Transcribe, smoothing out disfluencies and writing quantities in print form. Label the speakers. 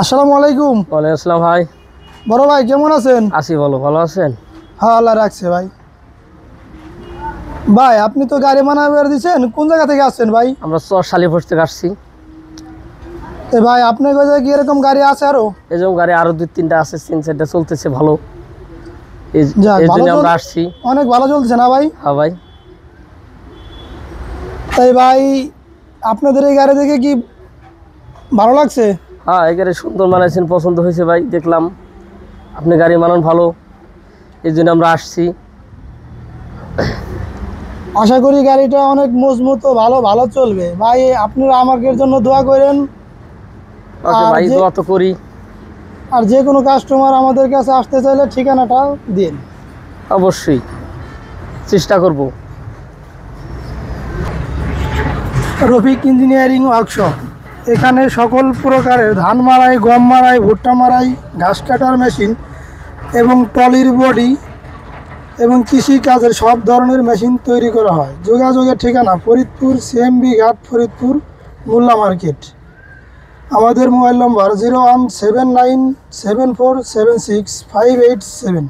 Speaker 1: আসসালামু আলাইকুম।
Speaker 2: ওয়ালাইকুম আসসালাম ভাই।
Speaker 1: বড় ভাই কেমন আছেন?
Speaker 2: আছি, বলো, ভালো আছেন?
Speaker 1: হ্যাঁ, আল্লাহ রাখছে ভাই। ভাই আপনি তো গাড়ি মানাবার দিচ্ছেন, কোন জায়গা থেকে আসছেন ভাই?
Speaker 2: আমরা শালিপুর থেকে আসছি।
Speaker 1: ভাই আপনার কাছে কি এরকম গাড়ি আছে আরো?
Speaker 2: এই যে গাড়ি আরো 2-3টা আছে, 3-4টা চলতেছে ভালো, এই
Speaker 1: ভালো
Speaker 2: জন্য আমরা আসছি।
Speaker 1: অনেক ভালো চলছে না ভাই?
Speaker 2: হ্যাঁ ভাই।
Speaker 1: তাই ভাই আপনাদের এই গাড়ি দেখে কি ভালো লাগছে?
Speaker 2: হ্যাঁ, এই গাড়ি সুন্দর মানাইছেন, পছন্দ হয়েছে ভাই, দেখলাম আপনি গাড়ি মানান ভালো, এই জন্য আমরা আসছি।
Speaker 1: আশা করি গাড়িটা অনেক মজবুত ও ভালো ভালো চলবে ভাই। আপনারা আমাদের জন্য দোয়া করেন।
Speaker 2: ওকে ভাই, দোয়া তো করি।
Speaker 1: আর যে কোনো কাস্টমার আমাদের কাছে আসতে চাইলে ঠিকানাটা দিন।
Speaker 2: অবশ্যই চেষ্টা করব।
Speaker 1: রফিক ইঞ্জিনিয়ারিং ওয়ার্কশপ, এখানে সকল প্রকারের ধান মাড়াই, গম মাড়াই, ভুট্টা মাড়াই, ঘাস কাটার মেশিন এবং টলির বডি এবং কৃষি কাজের সব ধরনের মেশিন তৈরি করা হয়। যোগাযোগের ঠিকানা ফরিদপুর সিএমবি ঘাট, ফরিদপুর মোল্লা মার্কেট। আমাদের মোবাইল নম্বর 017974765887।